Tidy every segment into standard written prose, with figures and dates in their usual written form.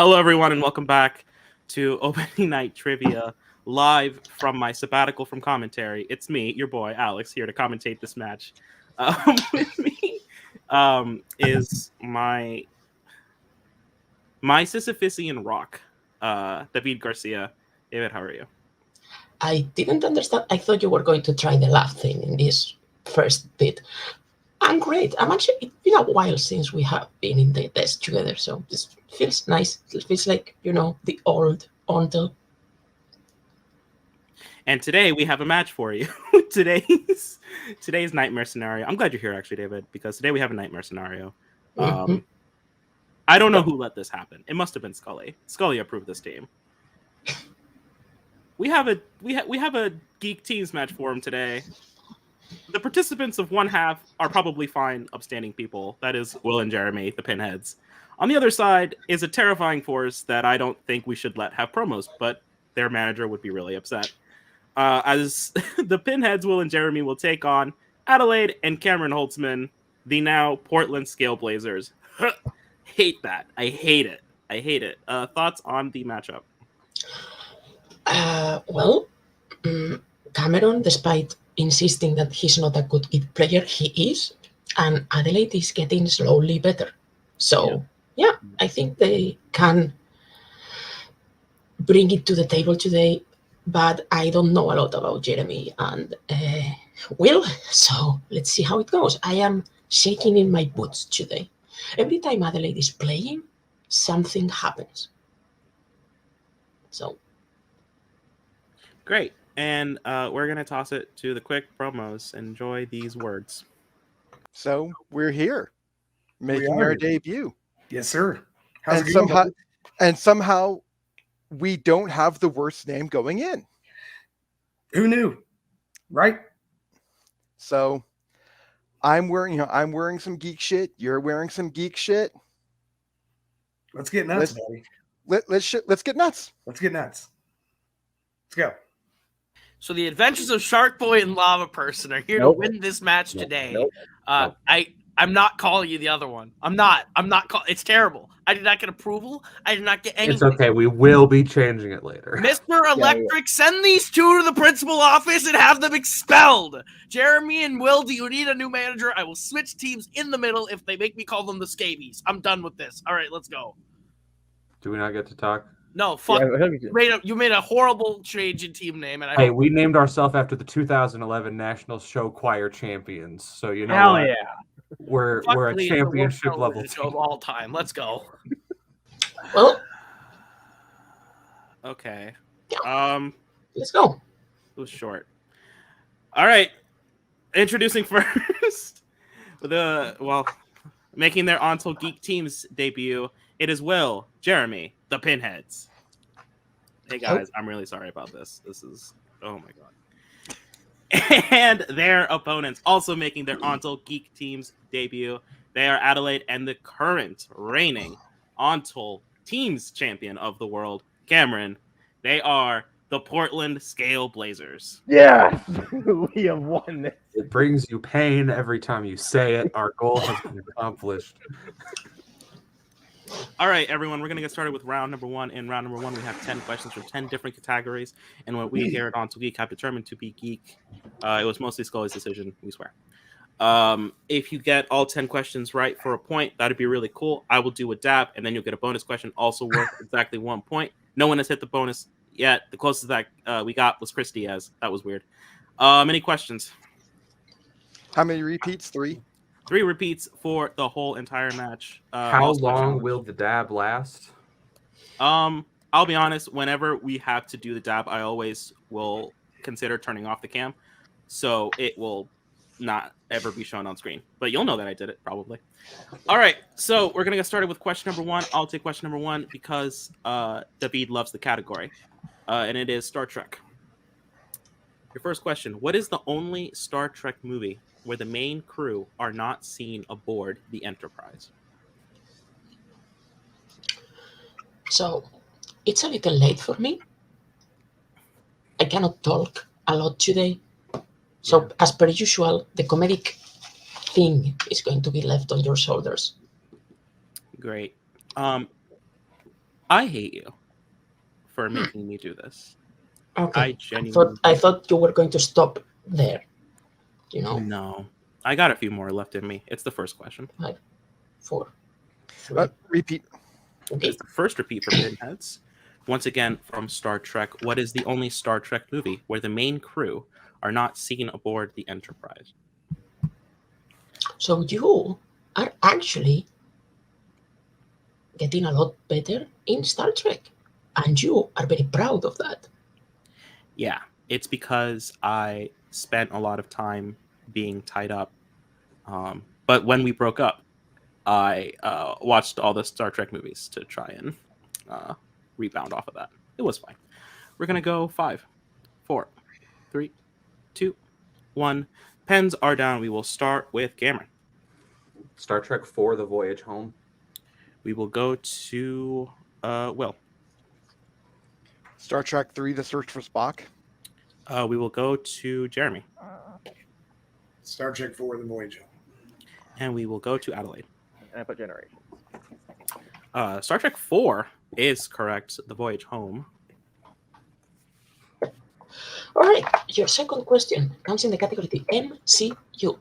Hello, everyone, and welcome back to Opening Night Trivia, live from my sabbatical from commentary. It's me, your boy, Alex, here to commentate this match. With me is my Sisyphusian rock, David Garcia. David, how are you? I didn't understand. I thought you were going to try the laugh thing in this first bit. I'm great. It's been a while since we have been in the desk together, so this feels nice. It feels like, the old ONTL. And today we have a match for you. today's nightmare scenario. I'm glad you're here, actually, David, because today we have a nightmare scenario. I don't know who let this happen. It must have been Scully. Scully approved this team. We have a Geek Teams match for him today. The participants of one half are probably fine, upstanding people. That is Will and Jeremy, the Pinheads. On the other side is a terrifying force that I don't think we should let have promos, but their manager would be really upset. As the Pinheads, Will and Jeremy will take on Adelaide and Cameron Holtzman, the now Portland Scale Blazers. Hate that. I hate it. Thoughts on the matchup? Cameron, despite insisting that he's not a good Geek player, he is, and Adelaide is getting slowly better. So, yeah, I think they can bring it to the table today, but I don't know a lot about Jeremy and Will, so let's see how it goes. I am shaking in my boots today. Every time Adelaide is playing, something happens. So. Great. And we're going to toss it to the quick promos. Enjoy these words. So we're here, making our debut. Yes, sir. How's it going? Somehow we don't have the worst name going in. Who knew? Right? So I'm wearing some geek shit. You're wearing some geek shit. Let's get nuts, buddy. Let's get nuts. Let's get nuts. Let's go. So the Adventures of Shark Boy and Lava Person are here to win this match today. I'm not calling you the other one. I'm not. It's terrible. I did not get approval. I did not get anything. It's okay. We will be changing it later. Mr. Electric, send these two to the principal office and have them expelled. Jeremy and Will, do you need a new manager? I will switch teams in the middle if they make me call them the Scabies. I'm done with this. All right, let's go. Do we not get to talk? No, fuck. You made a horrible change in team name. And we named ourselves after the 2011 National Show Choir champions. So you know Hell what? Yeah. We're a championship level team of all time. Let's go. Well, okay. Let's go. It was short. All right. Introducing first making their ONTL Geek Teams debut. It is Will, Jeremy, the Pinheads. Hey guys, I'm really sorry about this. This is, oh my god. And their opponents also making their ONTL Geek Teams debut. They are Adelaide and the current reigning ONTL Teams champion of the world, Cameron. They are the Portland Scale Blazers. Yes, we have won this. It brings you pain every time you say it. Our goal has been accomplished. All right, everyone, we're going to get started with round number one. In round number one, we have 10 questions from 10 different categories. And what we here at ONTL Geek have determined to be geek, it was mostly Scully's decision, we swear. If you get all 10 questions right for a point, that'd be really cool. I will do a dab, and then you'll get a bonus question, also worth exactly 1 point. No one has hit the bonus yet. The closest that we got was Chris Diaz. That was weird. Any questions? How many repeats? 3? 3 repeats for the whole entire match. How long will the dab last? I'll be honest. Whenever we have to do the dab, I always will consider turning off the cam, so it will not ever be shown on screen. But you'll know that I did it, probably. All right, so we're gonna get started with question number 1. I'll take question number 1 because David loves the category, and it is Star Trek. Your first question: what is the only Star Trek movie where the main crew are not seen aboard the Enterprise? So, it's a little late for me. I cannot talk a lot today. So, as per usual, the comedic thing is going to be left on your shoulders. Great. I hate you for making me do this. Okay. I genuinely. I thought you were going to stop there. You know, No, I got a few more left in me. It's the first question. 5, 4, 3. Repeat. Okay. It's the first repeat for Pinheads. Once again, from Star Trek, what is the only Star Trek movie where the main crew are not seen aboard the Enterprise? So you are actually getting a lot better in Star Trek, and you are very proud of that. Yeah, it's because I spent a lot of time being tied up. But when we broke up, I watched all the Star Trek movies to try and rebound off of that. It was fine. We're going to go 5, 4, 3, 2, 1. Pens are down. We will start with Cameron. Star Trek 4: The Voyage Home. We will go to Will. Star Trek 3: The Search for Spock. We will go to Jeremy. Star Trek 4: The Voyage Home. And we will go to Adelaide. And I put Generation. Star Trek 4 is correct. The Voyage Home. All right, your second question comes in the category the MCU.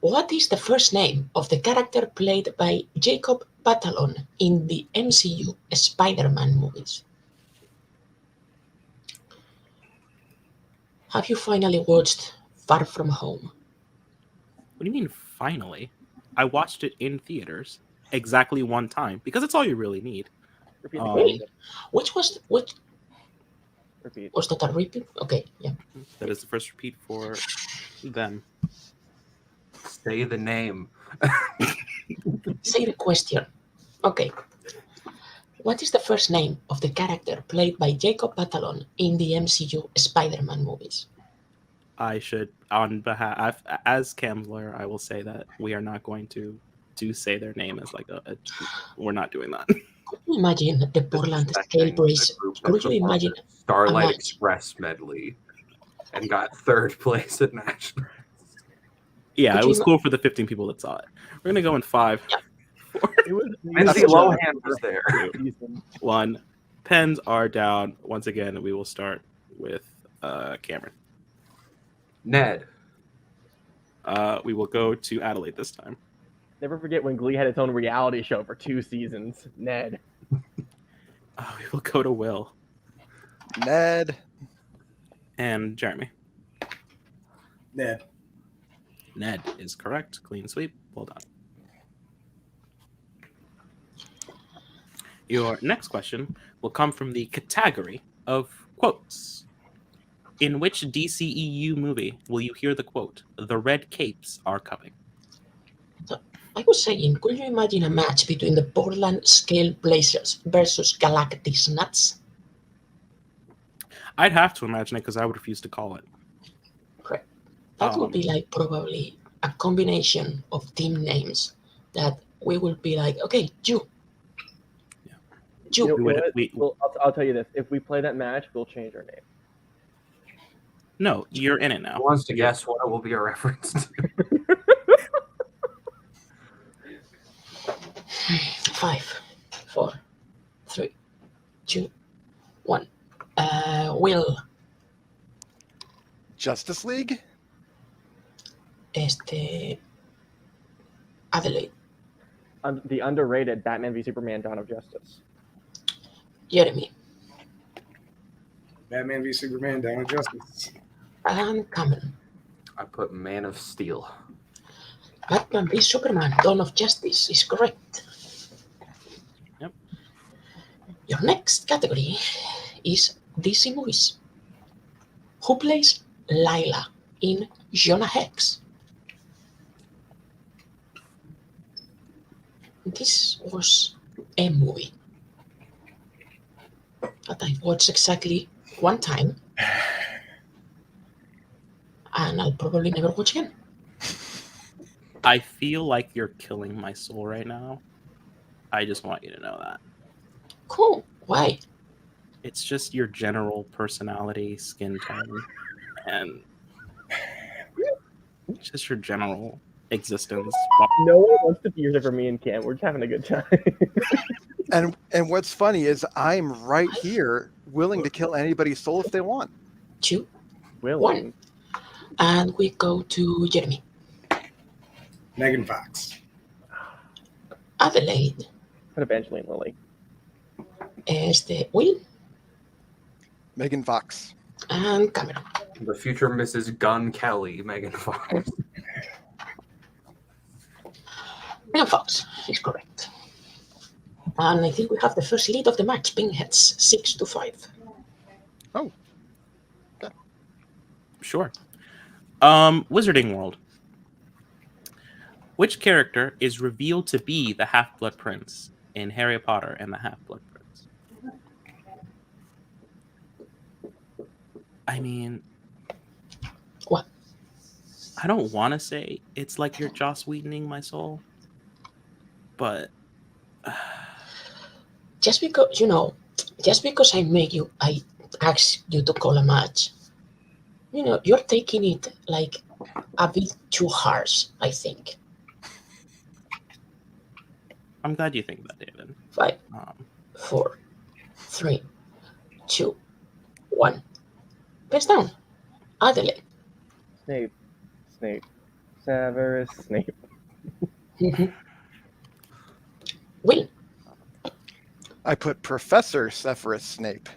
What is the first name of the character played by Jacob Batalon in the MCU Spiderman movies? Have you finally watched Far From Home? What do you mean, finally? I watched it in theaters exactly one time because it's all you really need. Repeat. Really? Which Repeat. was that a repeat? Okay, yeah. That is the first repeat for them. Say the name. Say the question. Okay. What is the first name of the character played by Jacob Batalon in the MCU Spider-Man movies? I should, on behalf, as Cam's lawyer, I will say that we are not going to say their name as like we're not doing that. Could you imagine the Portland scale brace? Could you imagine Starlight match? Express medley and got third place at national? Yeah, Could it you was cool for the 15 people that saw it. We're gonna go in 5, 4, It was Lindsay Lohan was there. 1. Pens are down once again, and we will start with Cameron. Ned. We will go to Adelaide this time. Never forget when Glee had its own reality show for 2 seasons. Ned. We will go to Will Ned. and Jeremy. Ned. Ned is correct. Clean sweep. Well done. Your next question will come from the category of quotes. In which DCEU movie will you hear the quote, "The red capes are coming"? I was saying, could you imagine a match between the Portland Scale Blazers versus Galactus Nuts? I'd have to imagine it because I would refuse to call it. Correct. That would be like probably a combination of team names that we will be like, okay, you. Yeah. You. You know would- what? we- I'll tell you this. If we play that match, we'll change our name. No, you're in it now. Who wants to guess what it will be a reference to? 5, 4, 3, 2, 1. Will. Justice League. Adelaide. The underrated Batman v Superman: Dawn of Justice. Jeremy. Batman v Superman: Dawn of Justice. And Cameron. I put Man of Steel. Batman v Superman: Dawn of Justice is correct. Yep. Your next category is DC movies. Who plays Lila in Jonah Hex? This was a movie that I watched exactly one time, and I'll probably never watch again. I feel like you're killing my soul right now. I just want you to know that. Cool. Why? It's just your general personality, skin tone, and just your general existence. No one wants to be here for me and Cam. We're just having a good time. And what's funny is I'm right here, willing to kill anybody's soul if they want. 2, Willing. 1. And we go to Jeremy. Megan Fox. Adelaide. Put Evangeline Lilly. Will. Megan Fox. And Cameron. The future Mrs. Gunn Kelly, Megan Fox. Megan Fox is correct. And I think we have the first lead of the match, Pinheads, 6-5. Sure. Wizarding World. Which character is revealed to be the Half-Blood Prince in Harry Potter and the Half-Blood Prince? I mean, What? I don't want to say it's like you're Joss Whedoning my soul, but Just because, I asked you to call a match, you're taking it like a bit too harsh, I think. I'm glad you think that, David. 5, Um, 4, 3, 2, 1. Pens down. Adelaide. Snape. Severus Snape. Will. I put Professor Severus Snape.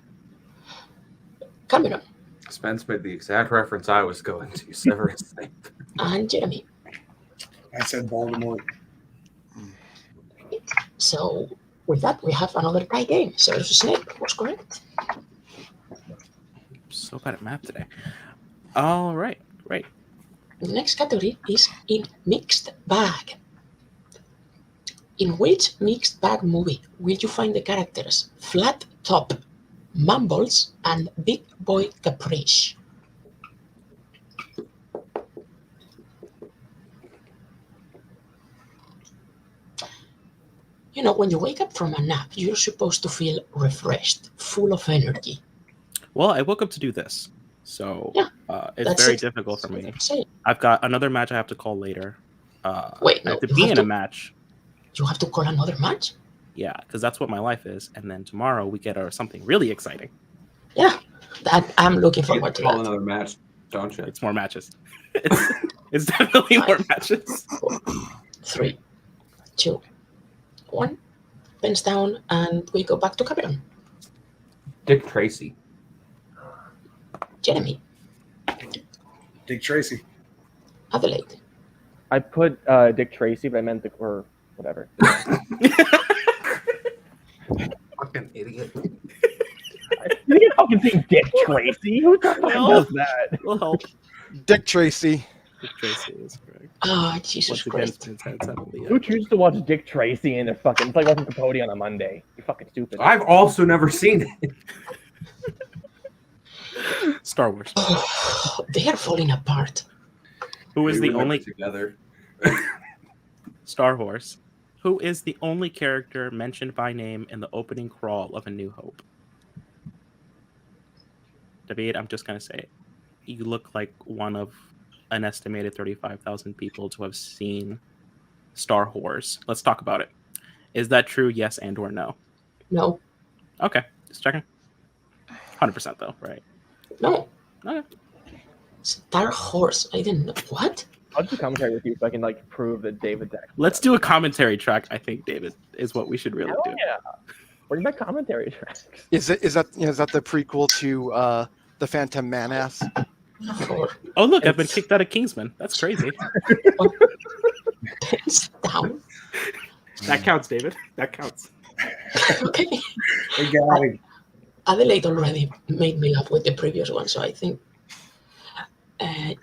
Cameron. Spence made the exact reference I was going to. Severus Snape. And Jeremy. I said Baltimore. So with that, we have another tie game. Severus Snape was correct. so bad at math today. All right, great. The next category is in mixed bag. In which mixed bag movie will you find the characters Flat Top, Mumbles, and Big Boy Caprice? When you wake up from a nap, you're supposed to feel refreshed, full of energy. Well, I woke up to do this, so Yeah, it's that's very it. difficult for me. Say, I've got another match I have to call later. Wait, I no, have to you be have in to- a match. you have to call another match? Yeah, because that's what my life is. And then tomorrow we get something really exciting. Yeah, that I'm looking forward to Call that. another match, don't you? It's more matches. It's definitely more matches. 3, 2, 1. Pens down, and we go back to Cameron. Dick Tracy. Jeremy. Dick Tracy. Adelaide. I put Dick Tracy, but I meant or whatever. Fucking idiot. You get fucking saying Dick Tracy? Who the fuck Well, does that? Will help. Dick Tracy. Dick Tracy is correct. Ah, Jesus Once again, Christ. Spence had suddenly, Who chooses to watch Dick Tracy in their fucking? It's like watching Capote on a Monday. You're fucking stupid. I've also never seen it. Star Wars. They are falling apart. Who is We the were only never together? Star Wars? Who is the only character mentioned by name in the opening crawl of A New Hope? David, I'm just gonna say it. You look like one of an estimated 35,000 people to have seen Star Wars. Let's talk about it. Is that true? Yes and or no? No, Okay, just checking. 100% though, right? no. Okay. Star Horse. I didn't know. What? I'll do commentary with you so I can prove that David's actually. Let's do a commentary track. I think David is what we should really Hell do. yeah! Bring back commentary tracks. Is that the prequel to the Phantom Menace? Oh look, I've been kicked out of Kingsman. That's crazy. Pens down. That counts, David. That counts. Okay. We got it. Adelaide already made me laugh with the previous one, so I think.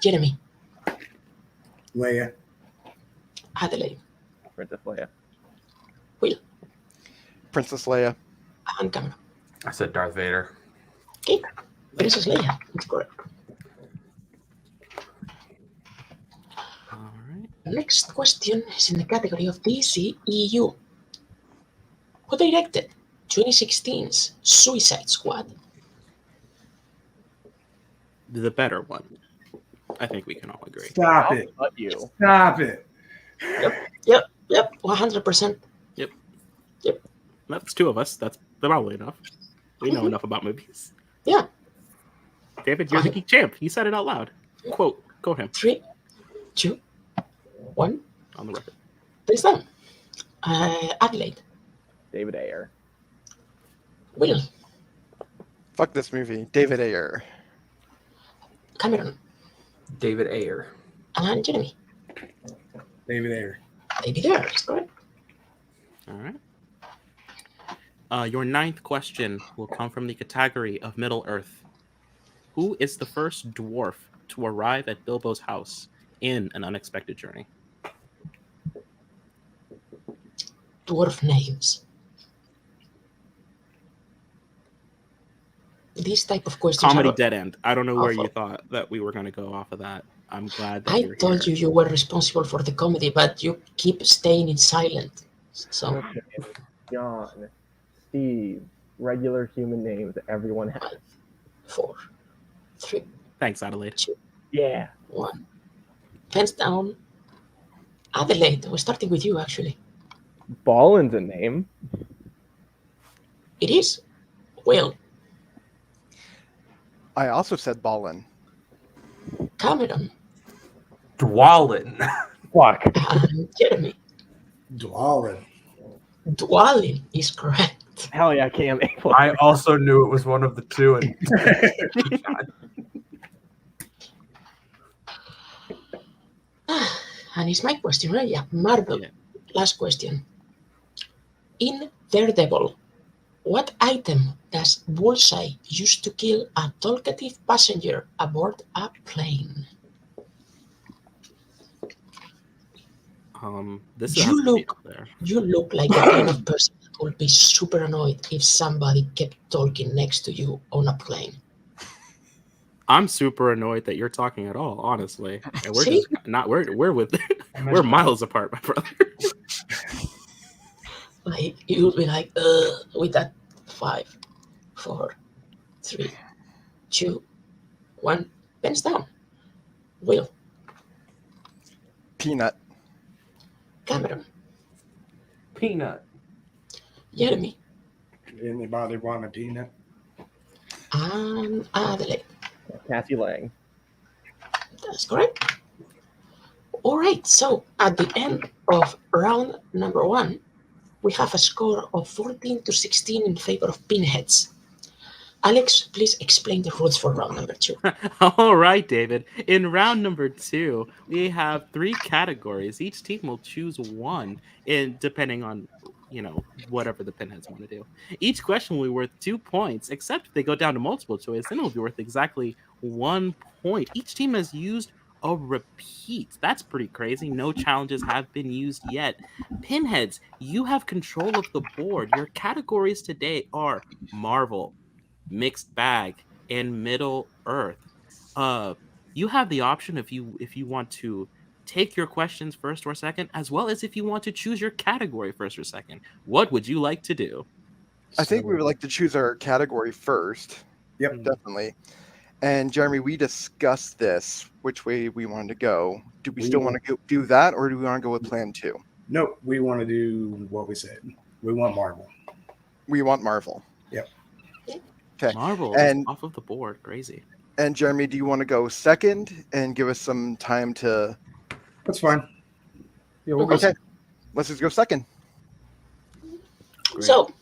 Jeremy. Leia. Adelaide. Princess Leia. Princess Leia. And Cameron. I said Darth Vader. Okay. Princess Leia. That's correct. All right. Next question is in the category of DCEU. Who directed 2016's Suicide Squad? The better one. I think we can all agree. Stop I'll it. cut you. Stop it. Yep, 100%. That's two of us. That's probably enough. We know enough about movies. Yeah. David, you're the geek champ. You said it out loud. Quote him 3, 2, 1. on the record. Please done. Adelaide. David Ayer. Will. Fuck this movie. David Ayer. Cameron. David Ayer. And Jeremy. David Ayer. David Ayer, is correct. All right. Your ninth question will come from the category of Middle Earth. Who is the first dwarf to arrive at Bilbo's house in An Unexpected Journey? Dwarf names. These type of questions Comedy are... dead end. I don't know where you awful. thought that we were going to go off of that. I'm glad that I you're told here. you were responsible for the comedy, but you keep staying in silent. So, Okay. John, Steve, regular human names that everyone has. 4, 3, Thanks, Adelaide. Yeah. 1. Pens down. Adelaide, we're starting with you, actually. Balin's a name. It is. Will. I also said Ballin. Cameron. Dwalin. Fuck. And Jeremy. Dwalin. Dwalin is correct. Hell yeah, Cam. I also knew it was one of the two. And And it's my question, right? Yeah. Marvel. Yeah. Last question. In Daredevil, what item does Bullseye use to kill a talkative passenger aboard a plane? This You has to be look- up there. You look like the kind of person that would be super annoyed if somebody kept talking next to you on a plane. I'm super annoyed that you're talking at all, honestly. And we're See? just not we're we're miles apart, my brother. Like you would be like, with that 5, 4, 3, 2, 1. Pens down. Will. Peanut. Cameron. Peanut. Jeremy. Anybody want a peanut? And Adelaide. Cassie Lang. That's correct. All right, so at the end of round number 1, we have a score of 14-16 in favor of Pinheads. Alex, please explain the rules for round number 2. All right, David. In round number 2, we have 3 categories. Each team will choose one, depending on, whatever the Pinheads want to do. Each question will be worth 2 points, except if they go down to multiple choice, then it will be worth exactly 1 point. Each team has used a repeat. That's pretty crazy. No challenges have been used yet. Pinheads, you have control of the board. Your categories today are Marvel, Mixed Bag, and Middle Earth. You have the option if you want to take your questions first or second, as well as if you want to choose your category first or second. What would you like to do? I think we would like to choose our category first. Yep. Definitely. And Jeremy, we discussed this, which way we wanted to go. Do we still want to do that, or do we want to go with plan 2? Nope. We want to do what we said. We want Marvel. We want Marvel. Yep. Okay. Marvel And- is off of the board. Crazy. And Jeremy, do you want to go second and give us some time to... That's fine. Yeah, we'll go Okay. Let's just go second. Great. So,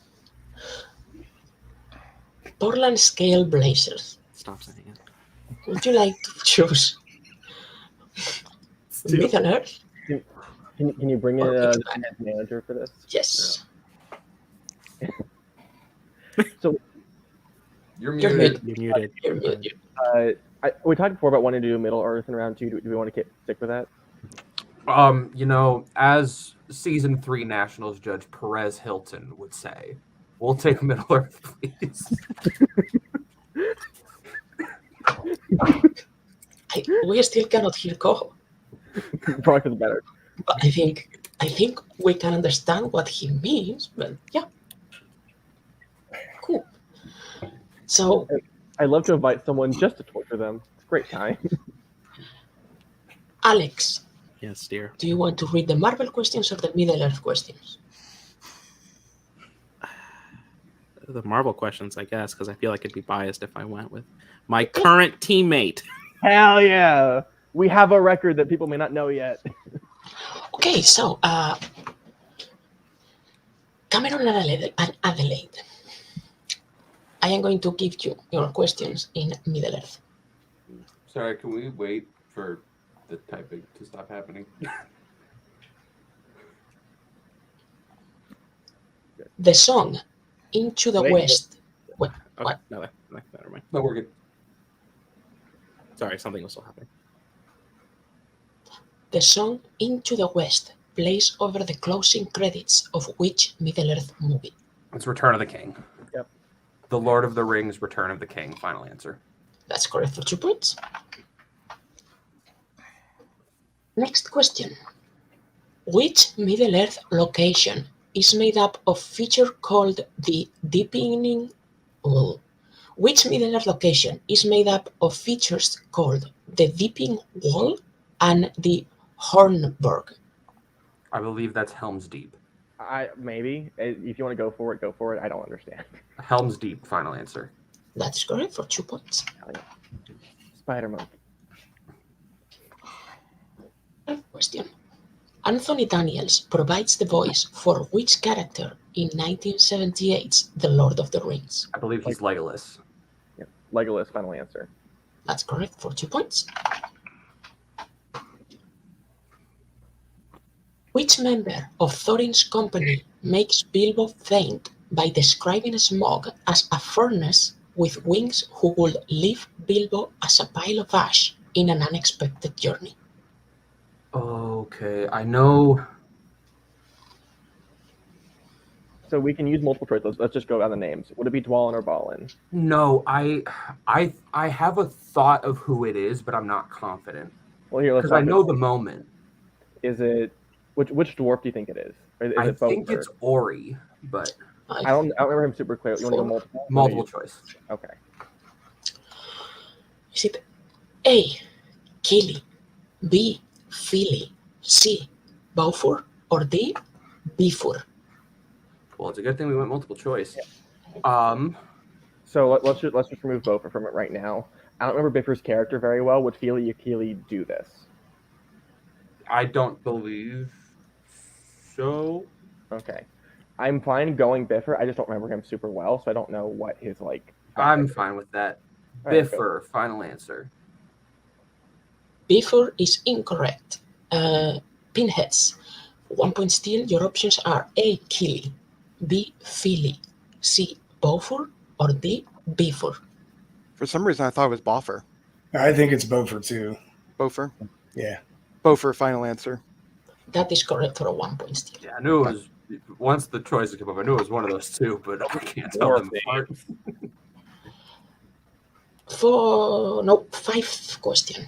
Portland Scale Blazers. Stop saying it. Would you like to choose Middle Earth? Can you bring in Or a Mixed Bag? manager for this? Yes. So You're You're muted. muted. You're muted. You're muted. we talked before about wanting to do Middle Earth in round 2. Do we want to stick with that? As season 3 Nationals judge Perez Hilton would say, we'll take Middle Earth, please. We still cannot hear Koho, Probably for the better. but I think we can understand what he means. But yeah, cool. So I'd love to invite someone just to torture them. It's a great time. Alex, Yes, dear. do you want to read the Marvel questions or the Middle Earth questions? the Marvel questions, I guess, because I feel like it'd be biased if I went with my current teammate. Hell yeah! We have a record that people may not know yet. Okay, so Cameron and Adelaide. I am going to give you your questions in Middle Earth. Sorry, can we wait for the typing to stop happening? The song Into the Wait. West. Okay, never mind. No, we're good. Sorry, something was still happening. The song Into the West plays over the closing credits of which Middle Earth movie? It's Return of the King. Yep. The Lord of the Rings, Return of the King. Final answer. That's correct for 2 points. Next question. Which Middle Earth location is made up of feature called the Deepening Wall? Which Middle Earth location is made up of features called the Deeping Wall and the Hornburg? I believe that's Helm's Deep. Maybe. If you want to go for it, go for it. I don't understand. Helm's Deep. Final answer. That's correct for 2 points. Spider-Man. Question. Anthony Daniels provides the voice for which character in 1978's The Lord of the Rings? I believe he's Legolas. Yep. Legolas, final answer. That's correct for 2 points. Which member of Thorin's company makes Bilbo faint by describing smog as a furnace with wings who will leave Bilbo as a pile of ash in an unexpected journey? Okay, I know. So we can use multiple choice. Let's just go down the names. Would it be Dwalin or Balin? No, I have a thought of who it is, but I'm not confident Well, here, let's because I talk know about- the moment. Is it which dwarf do you think it is? Or is I it both? think it's Ori, but I don't remember him super clear. You want to go multiple? multiple choice. Okay. Is it A. Killy, B. Philly, C. Balfour, or D. Bifor? Well, it's a good thing we went multiple choice. So let's just remove Beaufort from it right now. I don't remember Biffer's character very well. Would Feely Achille do this? I don't believe so. Okay. I'm fine going Biffer. I just don't remember him super well, so I don't know what his like. I'm fine with that. All right, Biffer, final answer. Bifor is incorrect. Pinheads. 1 point steal. Your options are A. Killy, B. Philly, C. Balfour, or D. Bifor? For some reason, I thought it was Boffer. I think it's Beaufort too. Bofer. Yeah. Bofer, final answer. That is correct for a 1 point steal. Yeah, I knew it was. Once the choices came up, I knew it was one of those two, but I can't tell them apart. Fifth question.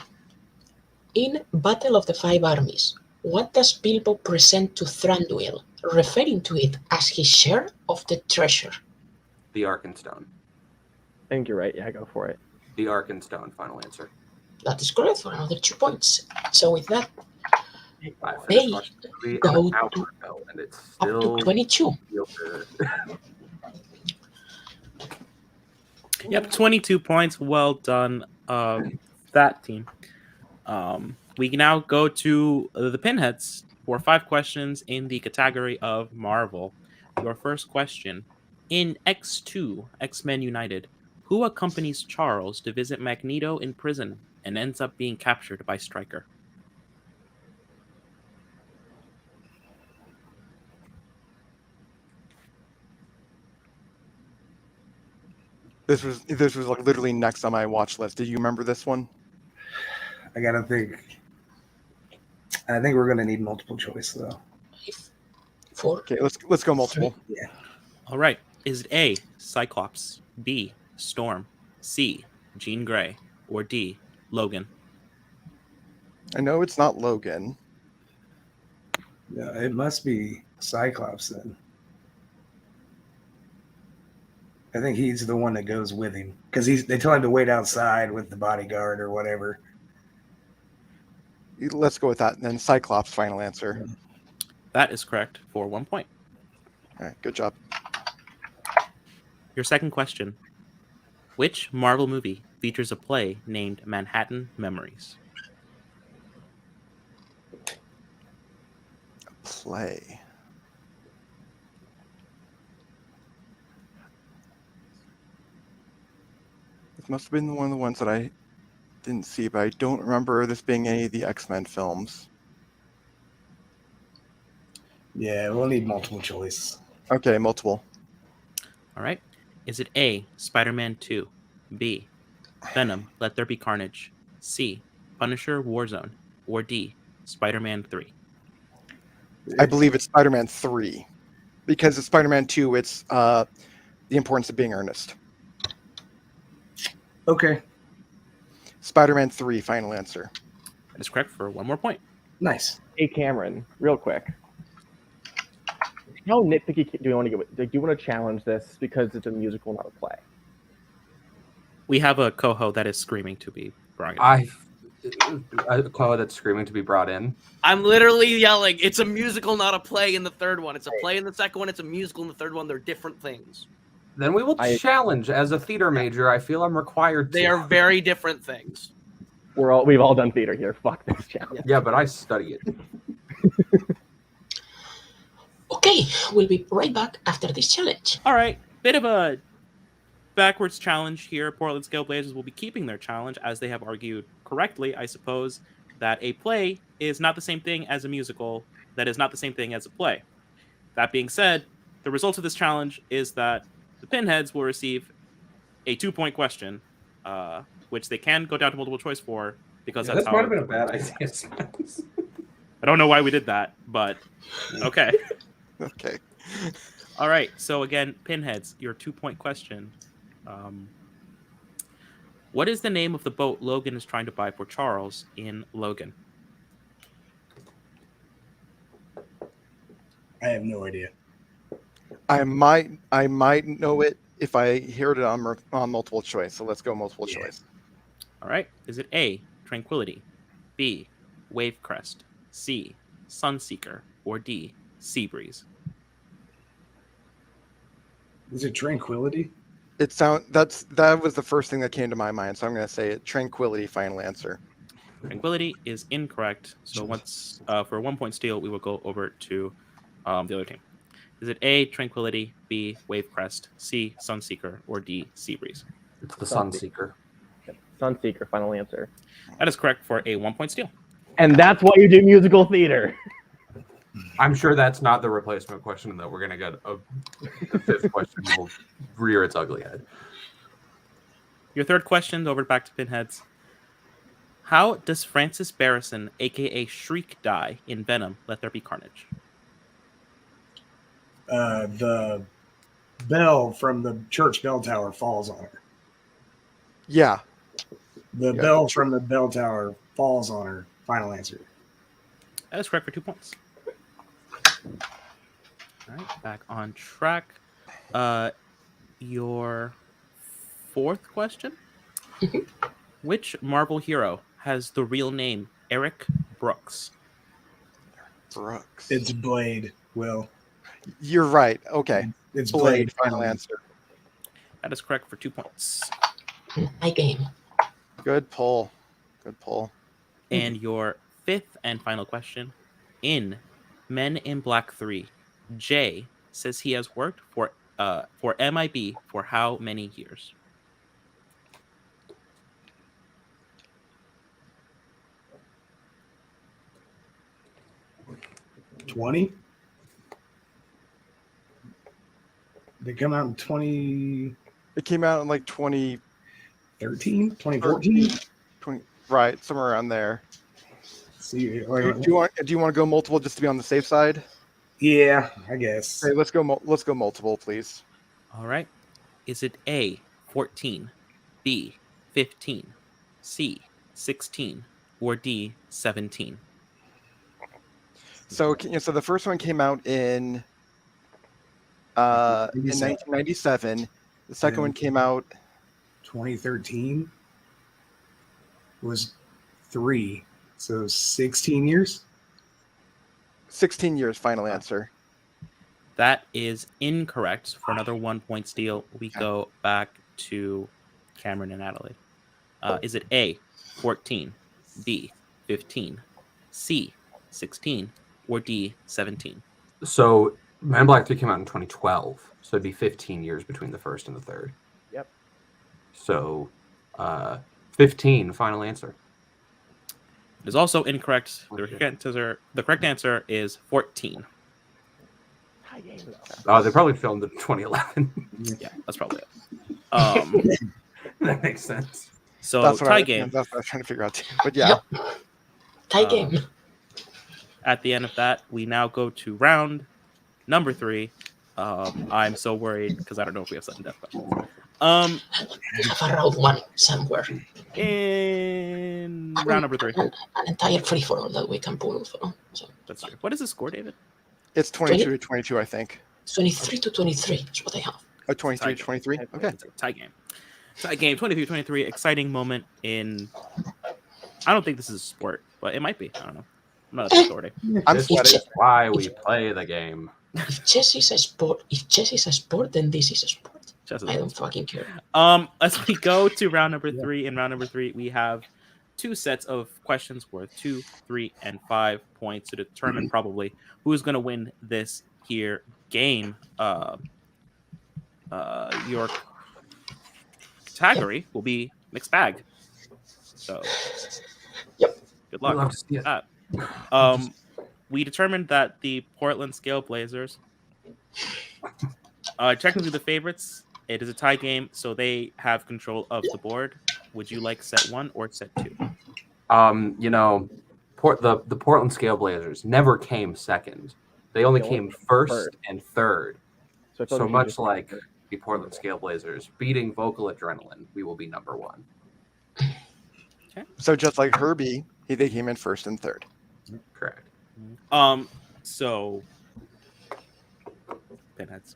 In Battle of the Five Armies, what does Bilbo present to Thranduil, referring to it as his share of the treasure? The Arkenstone. I think you're right. Yeah, go for it. The Arkenstone, final answer. That is correct for another 2 points. So with that, I They finished watching the movie go an hour to- ago, and it's up still to 22. real good. Yep, 22 points. Well done, that team. We now go to the Pinheads for 5 questions in the category of Marvel. Your first question. In X2, X-Men United, who accompanies Charles to visit Magneto in prison and ends up being captured by Stryker? This was like literally next on my watch list. Do you remember this one? I gotta think. I think we're gonna need multiple choice though. 4. Okay, let's go multiple. Yeah. All right. Is it A, Cyclops, B, Storm, C, Jean Grey, or D, Logan? I know it's not Logan. Yeah, it must be Cyclops then. I think he's the one that goes with him because they tell him to wait outside with the bodyguard or whatever. Let's go with that. And then Cyclops, final answer. That is correct for 1 point. All right, good job. Your second question. Which Marvel movie features a play named Manhattan Memories? Play. This must have been one of the ones that I didn't see, but I don't remember this being any of the X-Men films. Yeah, we'll need multiple choice. Okay, multiple. All right. Is it A, Spider-Man 2, B, Venom, Let There Be Carnage, C, Punisher Warzone, or D, Spider-Man 3? I believe it's Spider-Man 3. Because it's Spider-Man 2, it's The Importance of Being Earnest. Okay, Spider-Man 3, final answer. That is correct for one more point. nice. Hey, Cameron, real quick. How nitpicky do you want to get? Do you want to challenge this because it's a musical, not a play? We have a coho that is screaming to be brought in. A Chloe that's screaming to be brought in. I'm literally yelling. It's a musical, not a play in the third one. It's a play in the second one. It's a musical in the third one. They're different things. Then we will challenge. As a theater major, I feel I'm required to. They are very different things. We've all done theater here. Fuck this challenge. Yeah, but I study it. Okay, we'll be right back after this challenge. All right. Bit of a backwards challenge here. Portland Scale Blazers will be keeping their challenge, as they have argued correctly, I suppose, that a play is not the same thing as a musical, that is not the same thing as a play. That being said, the result of this challenge is that the Pinheads will receive a 2-point question, which they can go down to multiple choice for, because that's how... might have been a bad idea. I don't know why we did that, but okay. Okay. All right. So again, Pinheads, your 2-point question. What is the name of the boat Logan is trying to buy for Charles in Logan? I have no idea. I might know it if I heard it on multiple choice. So let's go multiple choice. All right. Is it A, Tranquility, B, Wave Crest, C, Sunseeker, or D, Seabreeze? Is it Tranquility? That was the first thing that came to my mind, so I'm going to say it. Tranquility, final answer. Tranquility is incorrect. So once for a 1-point steal, we will go over to the other team. Is it A, Tranquility, B, Wave Crest, C, Sunseeker, or D, Seabreeze? It's the Sunseeker. Sunseeker, final answer. That is correct for a 1-point steal. And that's why you do musical theater. I'm sure that's not the replacement question, though. We're going to get the fifth question will rear its ugly head. Your third question, over back to Pinheads. How does Francis Barrison, a.k.a. Shriek, die in Venom, Let There Be Carnage? The bell from the church bell tower falls on her. Yeah. The bell from the bell tower falls on her. Final answer. That is correct for 2 points. All right, back on track. Your fourth question. Which Marvel hero has the real name Eric Brooks? Brooks. It's Blade, Will. You're right. Okay. It's Blade, final answer. That is correct for 2 points. I game. Good pull. Good pull. And your fifth and final question. In Men in Black 3, Jay says he has worked for MIB for how many years? $20. They come out in 2013, It came out in like 2013, 2014. 20, right, somewhere around there. See, Do you want to go multiple just to be on the safe side? yeah, I guess. Okay, let's go multiple, please. All right. Is it A, 14, B, 15, C, 16, or D, 17? So the first one came out in 1997. The second one came out 2013 was 3, so 16 years. 16 years. Final answer. That is incorrect. For another 1 point steal, we go back to Cameron and Natalie. Is it A, 14, B, 15, C, 16, or D, 17? So Man in Black 3 came out in 2012, so it'd be 15 years between the first and the third. Yep. So 15, final answer. It is also incorrect. The correct answer is 14. Tie game, though. They probably filmed it in 2011. Yeah, that's probably it. That makes sense. So That's what tie game. That's what I was trying to figure out too. But yeah, Tie game. At the end of that, we now go to round number 3. I'm so worried because I don't know if we have sudden death questions. We have a round 1 somewhere. In round number 3. An entire free for all that we can pull from. So That's true. What is the score, David? it's 22 to 22, I think. 23 to 23 is what I have. Oh, 23 to 23. Okay. It's a tie game. Tie game, 23-23. Exciting moment in... I don't think this is a sport, but it might be. I don't know. I'm not a authority. I'm This sweating. is why we play the game. If chess is a sport, then this is a sport. Chess is I a don't fucking care. As we go to round number 3, in round number 3, we have 2 sets of questions worth 2, 3, and 5 points to determine probably who's going to win this here game. Your category will be mixed bag. So, Yep. good We'd luck. love to see it. We determined that the Portland Scale Blazers technically the favorites. It is a tie game, so they have control of the board. Would you like set 1 or set 2? The Portland Scale Blazers never came second. They only came first and third. So, I told So you much just- like the Portland Scale Blazers beating Vocal Adrenaline, we will be number 1. So just like Herbie, they came in first and third. Correct. So Pinheads.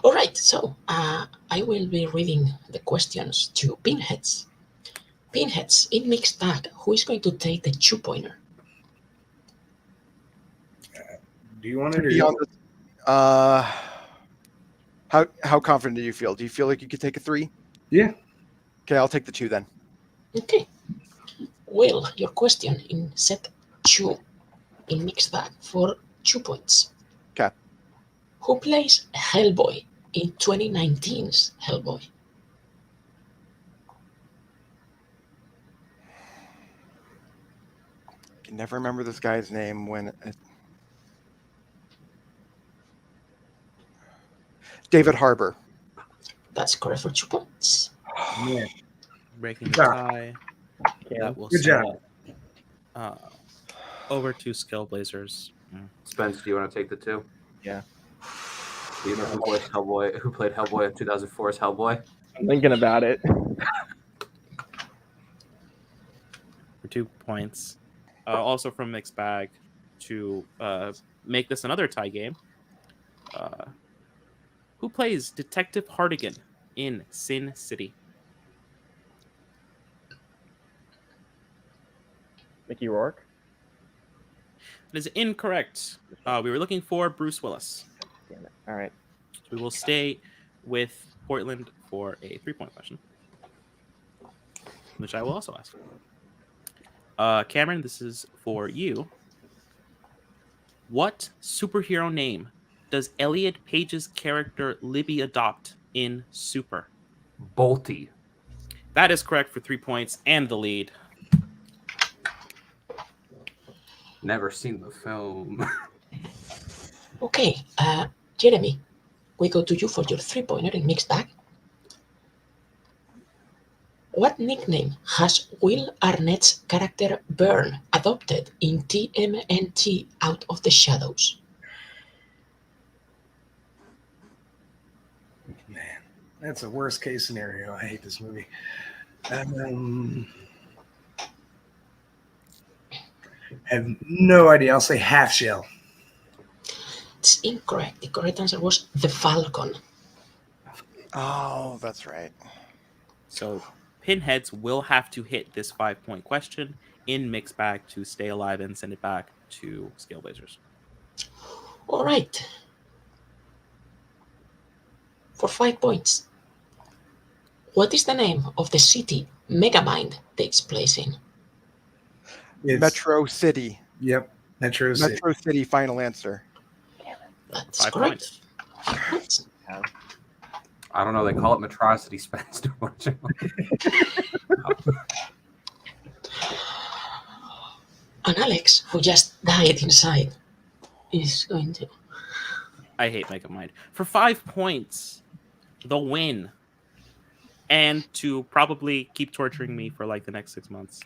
All right, so I will be reading the questions to Pinheads. Pinheads, in mixed bag, who is going to take the 2-pointer? Do you want it or Beyond you? the, how confident do you feel? Do you feel like you could take a 3? Yeah. Okay, I'll take the 2 then. Okay. Will, your question in set 2 in mixed bag for 2 points. Okay. Who plays Hellboy in 2019's Hellboy? I can never remember this guy's name when it... David Harbour. That's correct for 2 points. Yeah. Breaking the Yeah. tie. Cam, That will Good set job. up, over to Scale Blazers. Spence, do you want to take the 2? Yeah. Do you know who played Hellboy in 2004's Hellboy? I'm thinking about it. For 2 points. Also from mixed bag to make this another tie game. Who plays Detective Hardigan in Sin City? Mickey Rourke. It is incorrect. We were looking for Bruce Willis. Damn it. All right. We will stay with Portland for a 3-point question, which I will also ask. Cameron, this is for you. What superhero name does Elliot Page's character Libby adopt in Super? Bolty. That is correct for 3 points and the lead. Never seen the film. Okay, Jeremy, we go to you for your 3-pointer in mixed bag. What nickname has Will Arnett's character Byrne adopted in TMNT Out of the Shadows? Man, that's a worst case scenario. I hate this movie. Have no idea. I'll say half shell. It's incorrect. The correct answer was the Falcon. Oh, that's right. So Pinheads will have to hit this 5-point question in mixed bag to stay alive and send it back to Scale Blazers. All right. For 5 points. What is the name of the city Megamind takes place in? It's, Metro City. Yep. Metro City. Metro City. Final answer. That's 5 correct. points. 5 points. I don't know. They call it Metrocity Spence too much. And Alex, who just died inside, is going to. I hate Megamind. For 5 points, the win. And to probably keep torturing me for like the next 6 months.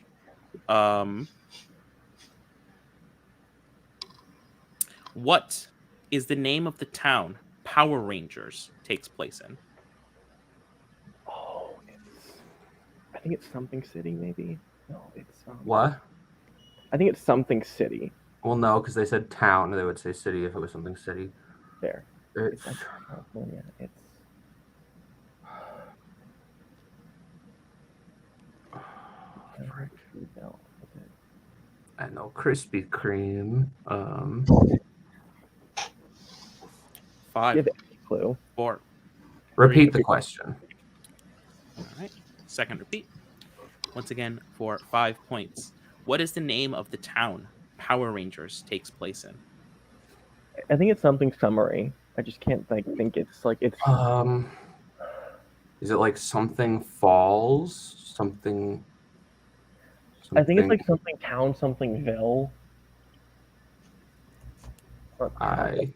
What is the name of the town Power Rangers takes place in? Oh, I think it's something city, maybe. No, it's What? I think it's something city. Well, no, because they said town. They would say city if it was something city. There. It's, It's like California. It's no. I know Krispy Kreme. 5, Give any clue. 4. Repeat the question. All right. Second repeat. Once again, for 5 points. What is the name of the town Power Rangers takes place in? I think it's something summary. I just can't think it's like it's Is it like something falls? Something. I think it's like something town, something ville. I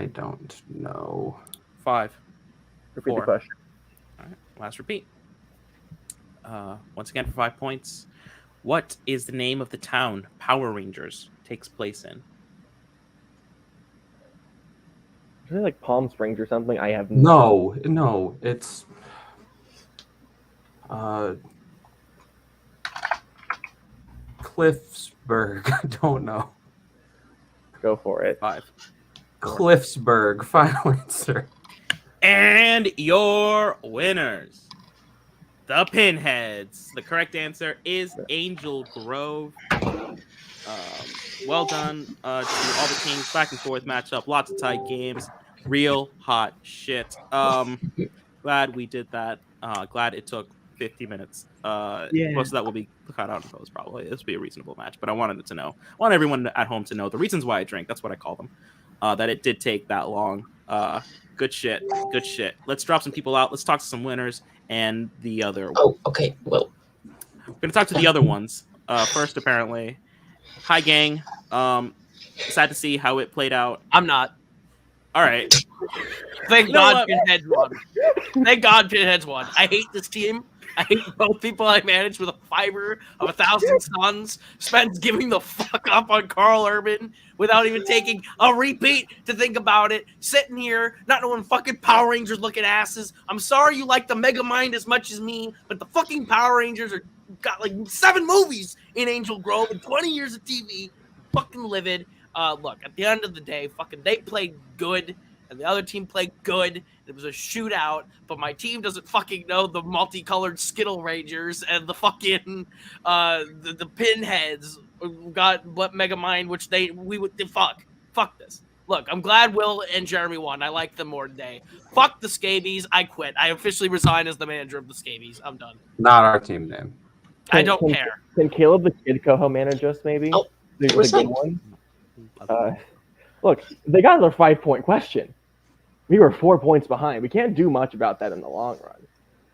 don't know. 5. Repeat 4. the question. All right. Last repeat. Once again, for 5 points. What is the name of the town Power Rangers takes place in? Is it like Palm Springs or something? I have No, it's Cliffsburg. I don't know. Go for it. 5. Cliffsburg. Final answer. And your winners, the Pinheads. The correct answer is Angel Grove. Well done to all the teams. Back and forth matchup. Lots of tight games. Real hot shit. Glad we did that. Glad it took 50 minutes. Most of that will be cut out in post probably. This will be a reasonable match, but I wanted it to know. I want everyone at home to know the reasons why I drink. That's what I call them. That it did take that long. Good shit. Good shit. Let's drop some people out. Let's talk to some winners and the other. Oh, okay. Well, we're gonna talk to the other ones first. Apparently, hi gang. Sad to see how it played out. I'm not. All right. Thank You know God what? Pinheads won. Thank God Pinheads won. I hate this team. I hate both people I managed with a fiber of 1,000 suns. Spence giving the fuck up on Carl Urban without even taking a repeat to think about it. Sitting here, not knowing fucking Power Rangers looking asses. I'm sorry you like the Megamind as much as me, but the fucking Power Rangers got like 7 movies in Angel Grove and 20 years of TV. Fucking livid. Look, at the end of the day, fucking they played good. And the other team played good. It was a shootout, but my team doesn't fucking know the multicolored Skittle Rangers and the fucking the Pinheads got Megamind, which we would fuck this. Look, I'm glad Will and Jeremy won. I like them more today. Fuck the Scabies. I quit. I officially resign as the manager of the Scabies. I'm done. Not our team name. I don't care. Can Caleb the Kid Coho manage us maybe? Oh, the good one. Look, they got another 5-point question. We were 4 points behind. We can't do much about that in the long run.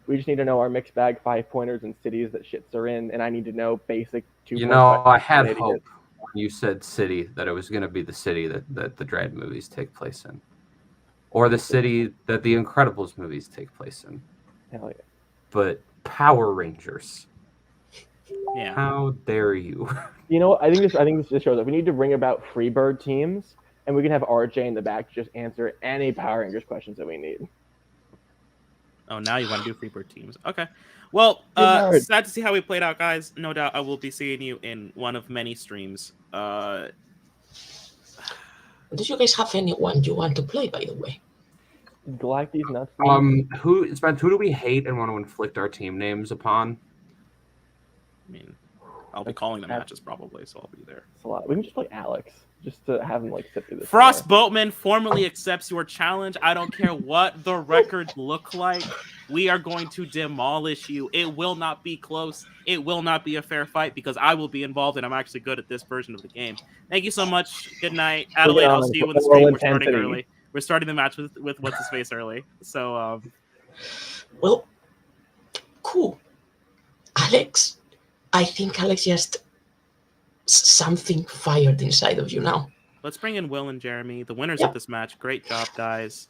We just need to know our mixed bag 5-pointers and cities that shits are in, and I need to know basic 2. You know, I had hope when you said city that it was going to be the city that the Dread movies take place in, or the city that the Incredibles movies take place in. Hell yeah! But Power Rangers. Yeah. How dare you? You know what? I think this just shows that we need to bring about Freebird teams. And we can have RJ in the back to just answer any Power Rangers questions that we need. Oh, now you want to do Freebird teams. Okay. Well, sad to see how we played out, guys. No doubt I will be seeing you in one of many streams. do you guys have anyone you want to play, by the way? Galactus nuts. Who do we hate and want to inflict our team names upon? I mean, I'll be calling the matches probably, so I'll be there. It's a lot. We can just play Alex. just to have him like sit through this. Frost Boatman formally accepts your challenge. I don't care what the records look like. We are going to demolish you. It will not be close. It will not be a fair fight because I will be involved and I'm actually good at this version of the game. Thank you so much. Good night. Adelaide, I'll see you in the stream. We're starting early. We're starting the match with what's his face early. So well, cool. Alex, I think Alex just something fired inside of you now. Let's bring in Will and Jeremy, the winners of this match. Great job, guys.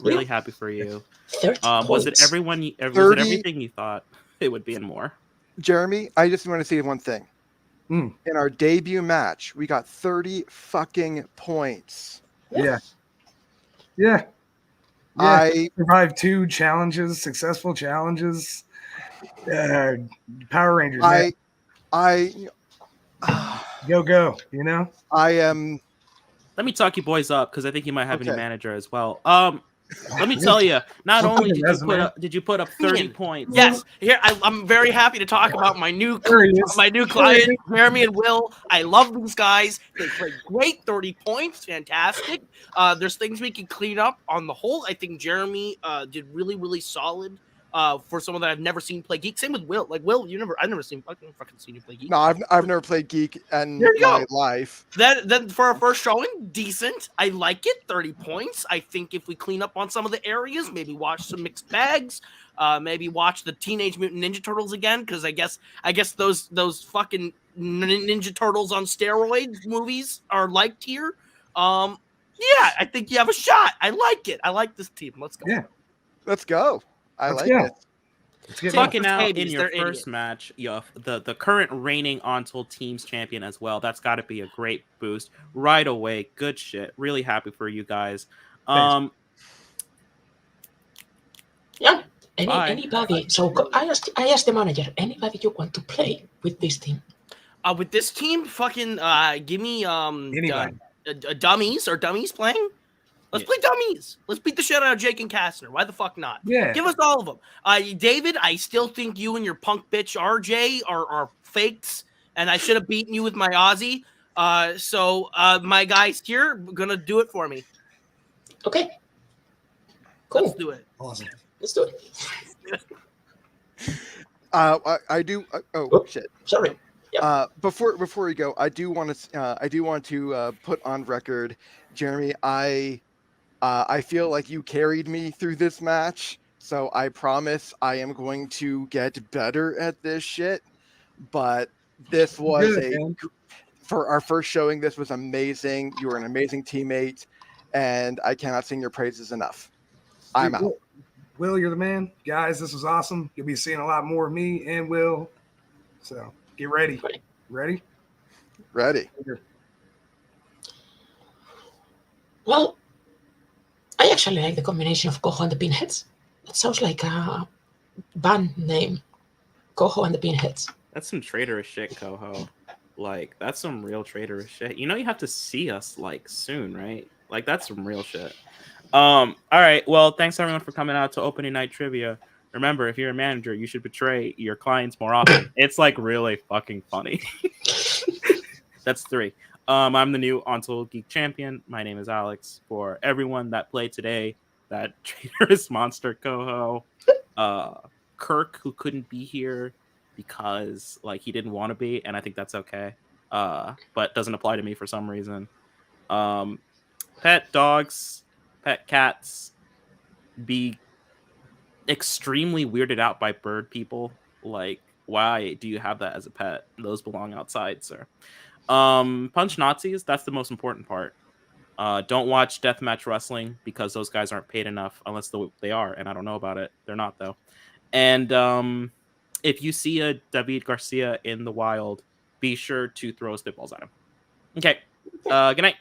Really happy for you. 30 was it points. was it everything you thought it would be and more? Jeremy, I just want to say one thing. In our debut match, we got 30 fucking points. Yeah. I survived 2 challenges, successful challenges. Power Rangers. Go, you know? I am. Let me talk you boys up because I think you might have a new manager as well. Let me tell you, not only did you put up 30 points. Yes, here I'm very happy to talk about my new client, Jeremy and Will. I love these guys. They played great, 30 points, fantastic. There's things we can clean up on the whole. I think Jeremy did really, really solid. For someone that I've never seen play Geek. Same with Will. Like Will, I've never seen you play Geek. No, I've never played Geek in my life. Then for our first showing, decent. I like it. 30 points. I think if we clean up on some of the areas, maybe watch some mixed bags, maybe watch the Teenage Mutant Ninja Turtles again, because I guess those fucking Ninja Turtles on steroids movies are liked here. Yeah, I think you have a shot. I like it. I like this team. Let's go. Yeah, let's go. I like it. Talking out in your first match, the current reigning ONTL Teams champion as well. That's got to be a great boost right away. Good shit. Really happy for you guys. Yeah. Anybody? So I asked the manager. Anybody you want to play with this team? With this team, fucking give me dummies. Are dummies playing? Let's play dummies. Let's beat the shit out of Jake and Kastner. Why the fuck not? Yeah. Give us all of them. David, I still think you and your punk bitch RJ are fakes, and I should have beaten you with my Aussie. So my guys here are gonna do it for me. Okay. Cool. Let's do it. Awesome. Let's do it. I do. Shit. Sorry. Yep. Before we go, I do want to put on record, Jeremy. I feel like you carried me through this match, so I promise I am going to get better at this shit. But this was for our first showing. This was amazing. You were an amazing teammate, and I cannot sing your praises enough. I'm out. Will, you're the man. Guys, this was awesome. You'll be seeing a lot more of me and Will. So get ready. Ready? Well, I actually like the combination of Coho and the Pinheads. That sounds like a band name. Coho and the Pinheads. That's some traitorous shit, Coho. Like, that's some real traitorous shit. You know you have to see us, like, soon, right? Like, that's some real shit. All right. Well, thanks, everyone, for coming out to opening night trivia. Remember, if you're a manager, you should betray your clients more often. It's, like, really fucking funny. That's 3. I'm the new ONTL Geek champion. My name is Alex. For everyone that played today, that traitorous monster Coho, Kirk, who couldn't be here because like he didn't want to be, and I think that's okay. But doesn't apply to me for some reason. Pet dogs, pet cats, be extremely weirded out by bird people. Like, why do you have that as a pet? Those belong outside, sir. Punch Nazis, that's the most important part. Don't watch deathmatch wrestling because those guys aren't paid enough unless they are, and I don't know about it. They're not, though. And if you see a David Garcia in the wild, be sure to throw spitballs at him. Okay. Good night.